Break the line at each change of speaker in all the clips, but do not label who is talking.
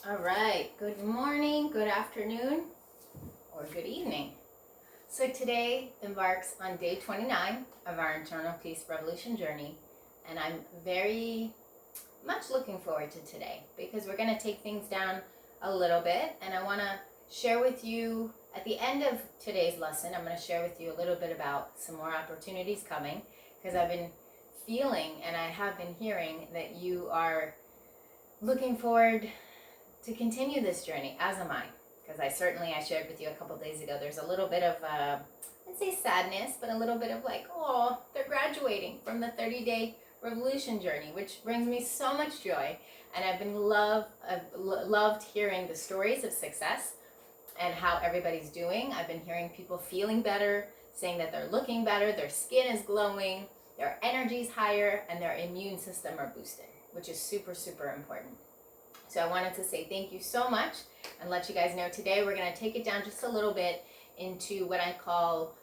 All right, good morning, good afternoon, or good evening. So today embarks on day 29 of our Internal Peace Revolution journey, and I'm very much looking forward to today because we're going to take things down a little bit, and I want to share with you at the end of today's lesson. I'm going to share with you a little bit about some more opportunities coming because I've been feeling and I have been hearing that you are looking forward to continue this journey, as am I. Because I shared with you a couple days ago, there's a little bit of, I'd say sadness, but a little bit of like, oh, they're graduating from the 30-day revolution journey, which brings me so much joy. And I've loved hearing the stories of success and how everybody's doing. I've been hearing people feeling better, saying that they're looking better, their skin is glowing, their energy's higher, and their immune system are boosted, which is super, super important. So I wanted to say thank you so much and let you guys know today we're going to take it down just a little bit into what I call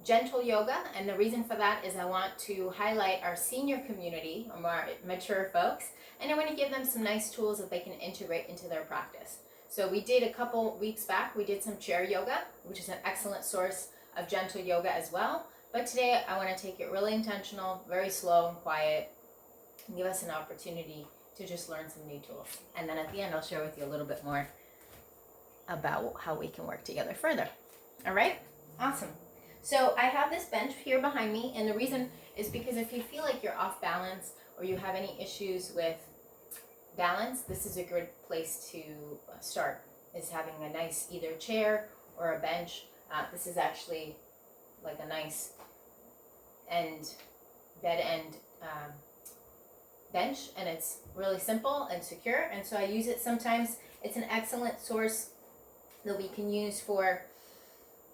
gentle yoga. And the reason for that is I want to highlight our senior community, or more mature folks, and I want to give them some nice tools that they can integrate into their practice. So we did a couple weeks back, we did some chair yoga, which is an excellent source of gentle yoga as well. But today I want to take it really intentional, very slow and quiet, and give us an opportunity to just learn some new tools. And then at the end, I'll share with you a little bit more about how we can work together further. All right? Awesome. So I have this bench here behind me, and the reason is because if you feel like you're off balance or you have any issues with balance, this is a good place to start, is having a nice either chair or a bench. This is actually like a nice bed end bench, and it's really simple and secure, and so I use it sometimes. It's an excellent source that we can use for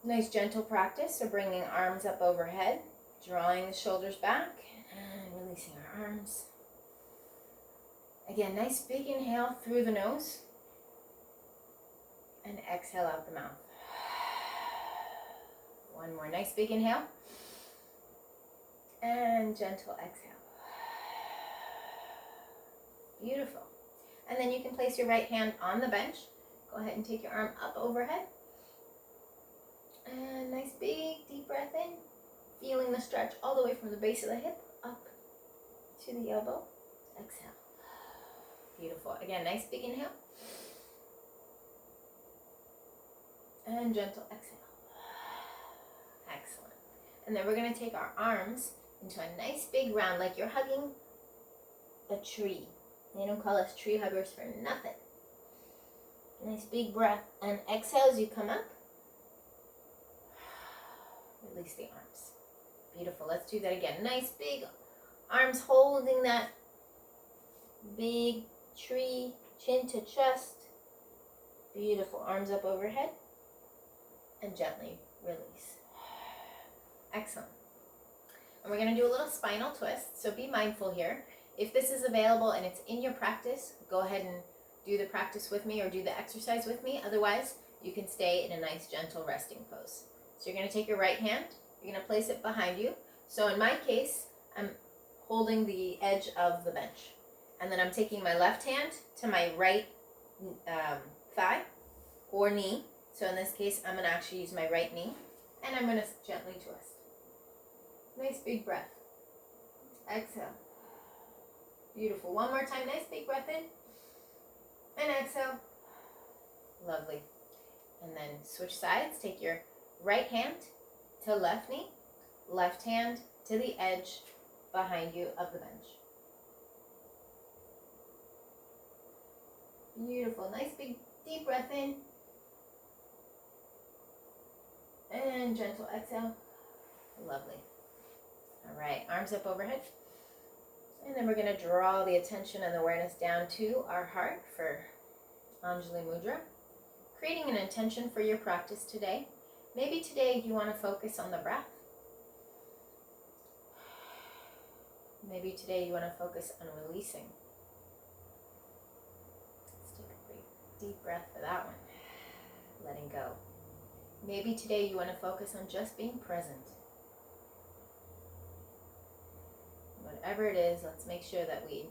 nice gentle practice, so bringing arms up overhead, drawing the shoulders back, and releasing our arms. Again, nice big inhale through the nose, and exhale out the mouth. One more nice big inhale, and gentle exhale. Beautiful. And then you can place your right hand on the bench. Go ahead and take your arm up overhead. And nice big deep breath in. Feeling the stretch all the way from the base of the hip up to the elbow. Exhale. Beautiful. Again, nice big inhale. And gentle exhale. Excellent. And then we're going to take our arms into a nice big round, like you're hugging a tree. They don't call us tree huggers for nothing. Nice big breath, and exhale as you come up. Release the arms. Beautiful. Let's do that again. Nice big arms holding that big tree, chin to chest. Beautiful. Arms up overhead, and gently release. Excellent. And we're going to do a little spinal twist, so be mindful here. If this is available and it's in your practice, go ahead and do the practice with me or do the exercise with me. Otherwise, you can stay in a nice, gentle resting pose. So you're going to take your right hand, you're going to place it behind you. So in my case, I'm holding the edge of the bench. And then I'm taking my left hand to my right thigh or knee. So in this case, I'm going to actually use my right knee. And I'm going to gently twist. Nice big breath. Exhale. Beautiful. One more time. Nice big breath in. And exhale. Lovely. And then switch sides. Take your right hand to left knee. Left hand to the edge behind you of the bench. Beautiful. Nice big deep breath in. And gentle exhale. Lovely. All right. Arms up overhead. And then we're going to draw the attention and the awareness down to our heart for Anjali Mudra. Creating an intention for your practice today. Maybe today you want to focus on the breath. Maybe today you want to focus on releasing. Let's take a big deep breath for that one. Letting go. Maybe today you want to focus on just being present. Whatever it is, let's make sure that we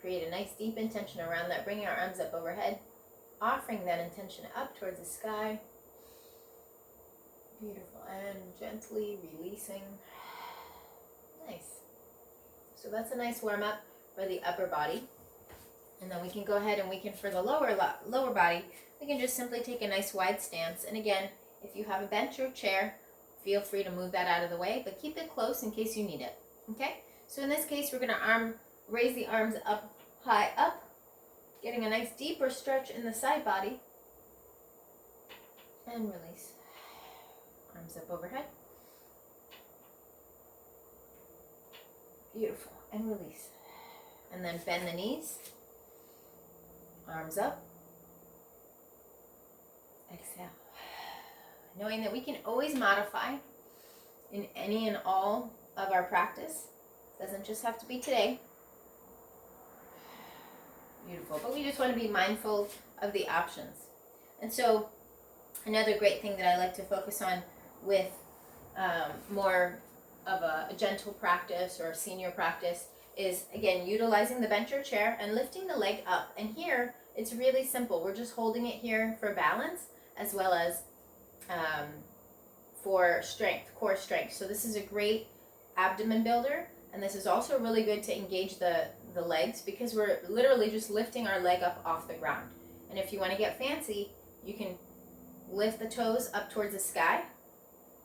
Create a nice deep intention around that, bringing our arms up overhead, offering that intention up towards the sky. Beautiful. And gently releasing. Nice. So that's a nice warm up for the upper body. And then we can go ahead and we can, for the lower body, we can just simply take a nice wide stance. And again, if you have a bench or chair, feel free to move that out of the way, but keep it close in case you need it. Okay? So in this case, we're going to raise the arms up, high up, getting a nice deeper stretch in the side body. And release. Arms up overhead. Beautiful. And release. And then bend the knees. Arms up. Exhale. Knowing that we can always modify in any and all of our practice. Doesn't just have to be today. Beautiful. But we just want to be mindful of the options. And so another great thing that I like to focus on with more of a gentle practice or a senior practice is, again, utilizing the bench or chair and lifting the leg up. And here, it's really simple. We're just holding it here for balance as well as for strength, core strength. So this is a great abdomen builder, and this is also really good to engage the legs because we're literally just lifting our leg up off the ground. And if you want to get fancy, you can lift the toes up towards the sky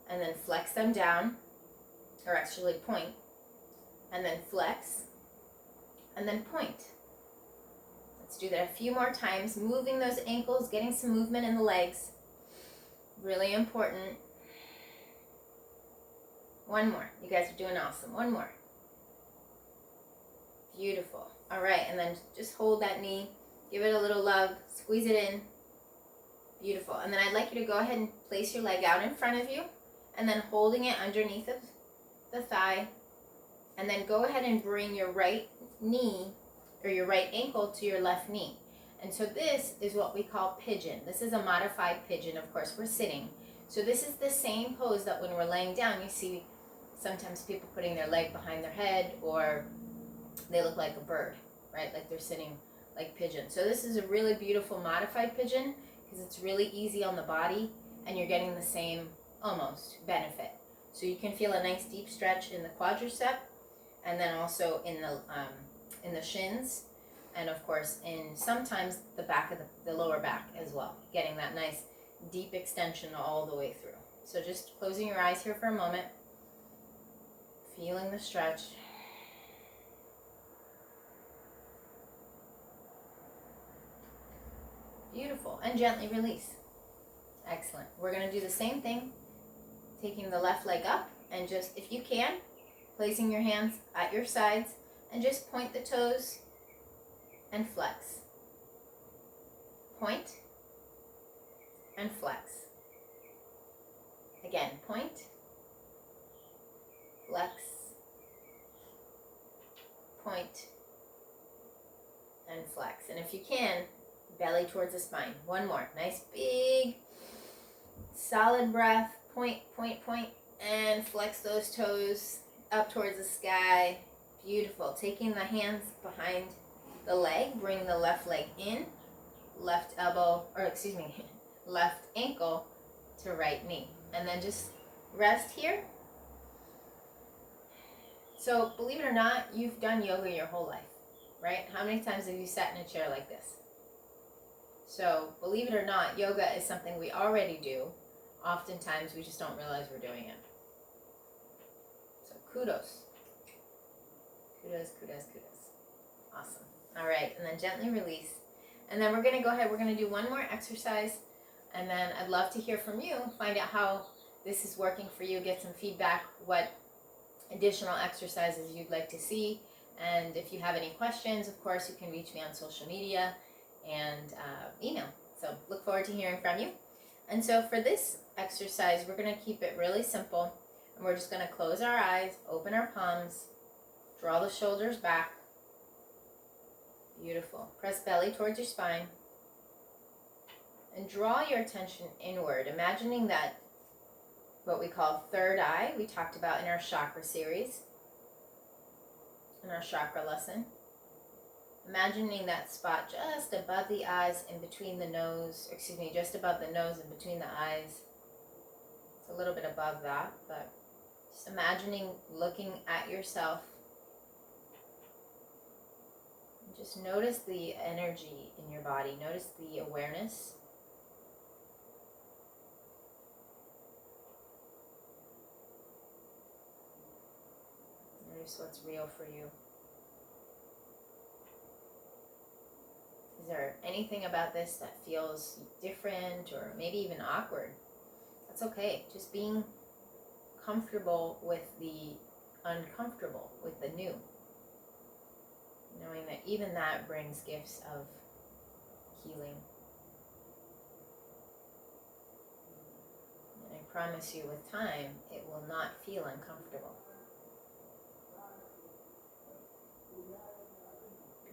and then flex them down, or actually point, and then flex, and then point. Let's do that a few more times, moving those ankles, getting some movement in the legs. Really important. One more. You guys are doing awesome. One more. Beautiful. All right, and then just hold that knee. Give it a little love. Squeeze it in. Beautiful. And then I'd like you to go ahead and place your leg out in front of you, and then holding it underneath of the thigh. And then go ahead and bring your right knee or your right ankle to your left knee. And so this is what we call pigeon. This is a modified pigeon. Of course, we're sitting. So this is the same pose that when we're laying down, you see sometimes people putting their leg behind their head, or they look like a bird, right? Like they're sitting like pigeon. So this is a really beautiful modified pigeon because it's really easy on the body and you're getting the same almost benefit. So you can feel a nice deep stretch in the quadricep, and then also in the shins, and of course in sometimes the back of the lower back as well, getting that nice deep extension all the way through. So just closing your eyes here for a moment, feeling the stretch. Beautiful. And gently release. Excellent. We're going to do the same thing, taking the left leg up, and just, if you can, placing your hands at your sides and just point the toes and flex. Point and flex. Again, point, flex, point, and flex. And if you can, belly towards the spine. One more. Nice big solid breath. Point, point, point, and flex those toes up towards the sky. Beautiful. Taking the hands behind the leg, bring the left leg in, left ankle to right knee. And then just rest here. So believe it or not, you've done yoga your whole life, right? How many times have you sat in a chair like this? So believe it or not, yoga is something we already do. Oftentimes we just don't realize we're doing it. So kudos. Kudos, kudos, kudos. Awesome. All right, and then gently release. And then we're going to go ahead, we're going to do one more exercise, and then I'd love to hear from you, find out how this is working for you, get some feedback, what additional exercises you'd like to see. And if you have any questions, of course, you can reach me on social media and email. So look forward to hearing from you. And so for this exercise, we're going to keep it really simple. And we're just going to close our eyes, open our palms, draw the shoulders back. Beautiful. Press belly towards your spine. And draw your attention inward, imagining that what we call third eye, we talked about in our chakra series, in our chakra lesson. imagining that spot just above the eyes and between the nose, excuse me, just above the nose and between the eyes. It's a little bit above that, but just imagining looking at yourself. Just notice the energy in your body. Notice the awareness. Notice what's real for you. Is there anything about this that feels different or maybe even awkward? That's okay. Just being comfortable with the uncomfortable, with the new. Knowing that even that brings gifts of healing. And I promise you, with time, it will not feel uncomfortable.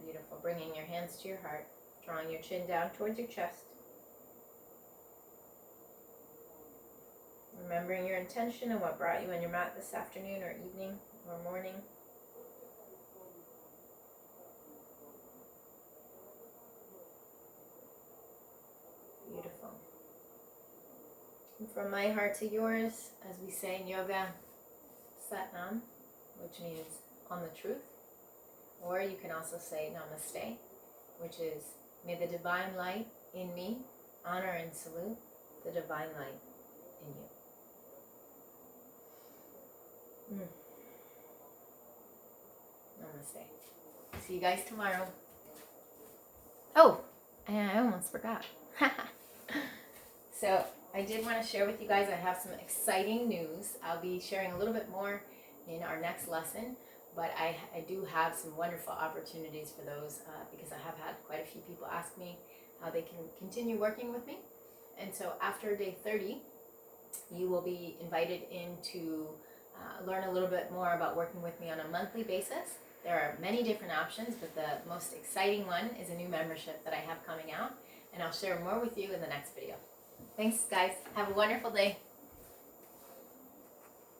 Beautiful. Bringing your hands to your heart, drawing your chin down towards your chest. Remembering your intention and what brought you on your mat this afternoon or evening or morning. Beautiful. And from my heart to yours, as we say in yoga, Satnam, which means on the truth. Or you can also say Namaste, which is, may the divine light in me honor and salute the divine light in you. Namaste. See you guys tomorrow. Oh, I almost forgot. So I did want to share with you guys, I have some exciting news. I'll be sharing a little bit more in our next lesson. But I do have some wonderful opportunities for those because I have had quite a few people ask me how they can continue working with me. And so after day 30, you will be invited in to learn a little bit more about working with me on a monthly basis. There are many different options, but the most exciting one is a new membership that I have coming out. And I'll share more with you in the next video. Thanks, guys. Have a wonderful day.